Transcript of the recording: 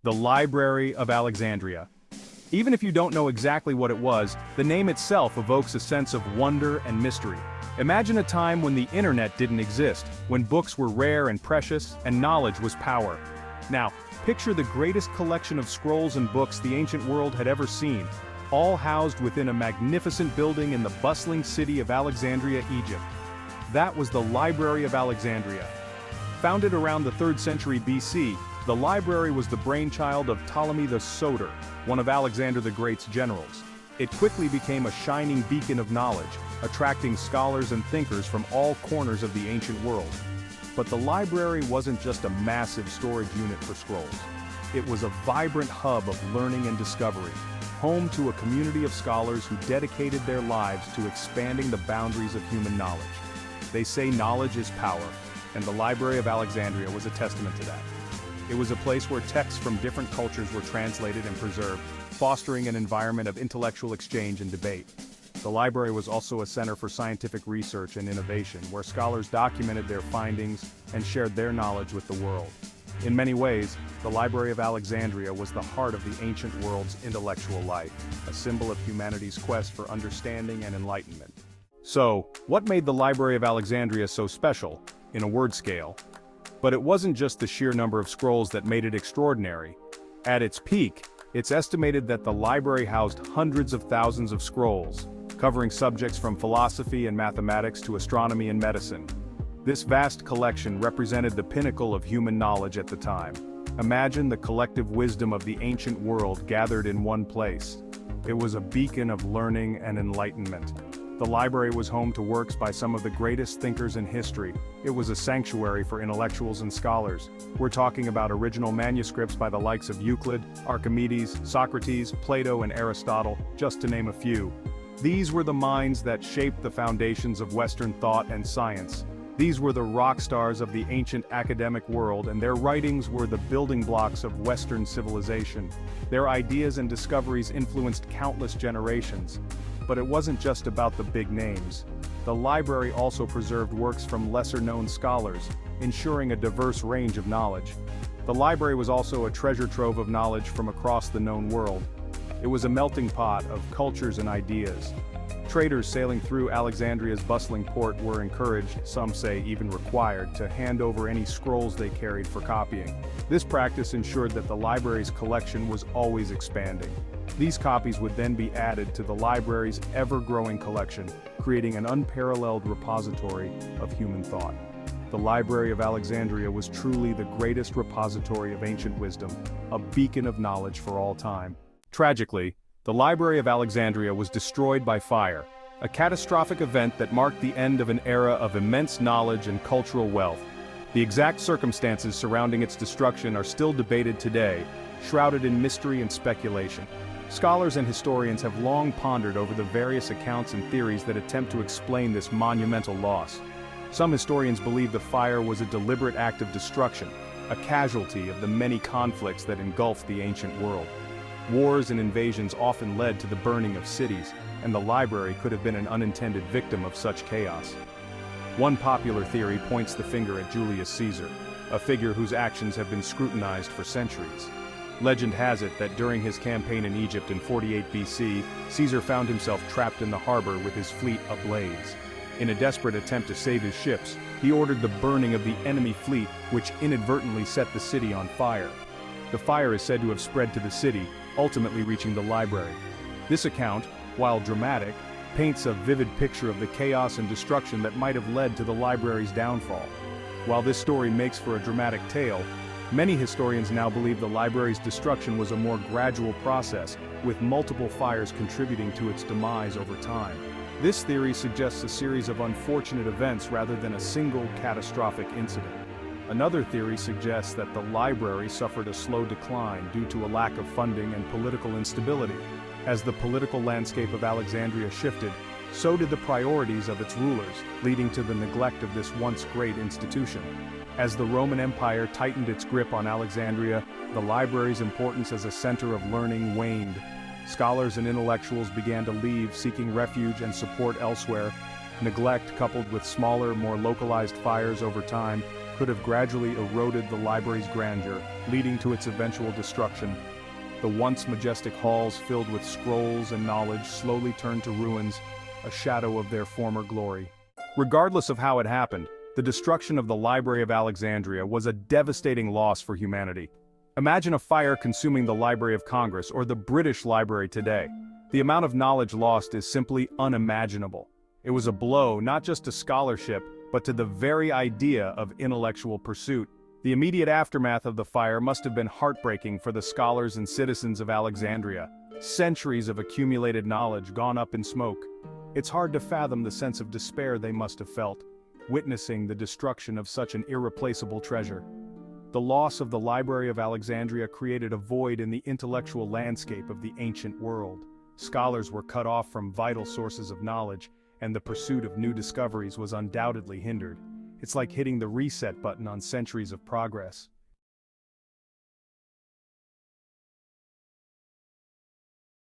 The Library of Alexandria. Even if you don't know exactly what it was, the name itself evokes a sense of wonder and mystery. Imagine a time when the internet didn't exist, when books were rare and precious, and knowledge was power. Now, picture the greatest collection of scrolls and books the ancient world had ever seen, all housed within a magnificent building in the bustling city of Alexandria, Egypt. That was the Library of Alexandria. Founded around the 3rd century BC, the library was the brainchild of Ptolemy the Soter, one of Alexander the Great's generals. It quickly became a shining beacon of knowledge, attracting scholars and thinkers from all corners of the ancient world. But the library wasn't just a massive storage unit for scrolls. It was a vibrant hub of learning and discovery, home to a community of scholars who dedicated their lives to expanding the boundaries of human knowledge. They say knowledge is power, and the Library of Alexandria was a testament to that. It was a place where texts from different cultures were translated and preserved, fostering an environment of intellectual exchange and debate. The library was also a center for scientific research and innovation, where scholars documented their findings and shared their knowledge with the world. In many ways, the Library of Alexandria was the heart of the ancient world's intellectual life, a symbol of humanity's quest for understanding and enlightenment. So, what made the Library of Alexandria so special, in a word scale? But it wasn't just the sheer number of scrolls that made it extraordinary. At its peak, it's estimated that the library housed hundreds of thousands of scrolls, covering subjects from philosophy and mathematics to astronomy and medicine. This vast collection represented the pinnacle of human knowledge at the time. Imagine the collective wisdom of the ancient world gathered in one place. It was a beacon of learning and enlightenment. The library was home to works by some of the greatest thinkers in history. It was a sanctuary for intellectuals and scholars. We're talking about original manuscripts by the likes of Euclid, Archimedes, Socrates, Plato, and Aristotle, just to name a few. These were the minds that shaped the foundations of Western thought and science. These were the rock stars of the ancient academic world, and their writings were the building blocks of Western civilization. Their ideas and discoveries influenced countless generations. But it wasn't just about the big names. The library also preserved works from lesser-known scholars, ensuring a diverse range of knowledge. The library was also a treasure trove of knowledge from across the known world. It was a melting pot of cultures and ideas. Traders sailing through Alexandria's bustling port were encouraged, some say even required, to hand over any scrolls they carried for copying. This practice ensured that the library's collection was always expanding. These copies would then be added to the library's ever-growing collection, creating an unparalleled repository of human thought. The Library of Alexandria was truly the greatest repository of ancient wisdom, a beacon of knowledge for all time. Tragically, the Library of Alexandria was destroyed by fire, a catastrophic event that marked the end of an era of immense knowledge and cultural wealth. The exact circumstances surrounding its destruction are still debated today, shrouded in mystery and speculation. Scholars and historians have long pondered over the various accounts and theories that attempt to explain this monumental loss. Some historians believe the fire was a deliberate act of destruction, a casualty of the many conflicts that engulfed the ancient world. Wars and invasions often led to the burning of cities, and the library could have been an unintended victim of such chaos. One popular theory points the finger at Julius Caesar, a figure whose actions have been scrutinized for centuries. Legend has it that during his campaign in Egypt in 48 BC, Caesar found himself trapped in the harbor with his fleet ablaze. In a desperate attempt to save his ships, he ordered the burning of the enemy fleet, which inadvertently set the city on fire. The fire is said to have spread to the city, ultimately reaching the library. This account, while dramatic, paints a vivid picture of the chaos and destruction that might have led to the library's downfall. While this story makes for a dramatic tale, many historians now believe the library's destruction was a more gradual process, with multiple fires contributing to its demise over time. This theory suggests a series of unfortunate events rather than a single catastrophic incident. Another theory suggests that the library suffered a slow decline due to a lack of funding and political instability. As the political landscape of Alexandria shifted, so did the priorities of its rulers, leading to the neglect of this once great institution. As the Roman Empire tightened its grip on Alexandria, the library's importance as a center of learning waned. Scholars and intellectuals began to leave, seeking refuge and support elsewhere. Neglect, coupled with smaller, more localized fires over time, could have gradually eroded the library's grandeur, leading to its eventual destruction. The once majestic halls filled with scrolls and knowledge slowly turned to ruins, a shadow of their former glory. Regardless of how it happened, the destruction of the Library of Alexandria was a devastating loss for humanity. Imagine a fire consuming the Library of Congress or the British Library today. The amount of knowledge lost is simply unimaginable. It was a blow not just to scholarship, but to the very idea of intellectual pursuit. The immediate aftermath of the fire must have been heartbreaking for the scholars and citizens of Alexandria. Centuries of accumulated knowledge gone up in smoke. It's hard to fathom the sense of despair they must have felt, witnessing the destruction of such an irreplaceable treasure. The loss of the Library of Alexandria created a void in the intellectual landscape of the ancient world. Scholars were cut off from vital sources of knowledge, and the pursuit of new discoveries was undoubtedly hindered. It's like hitting the reset button on centuries of progress.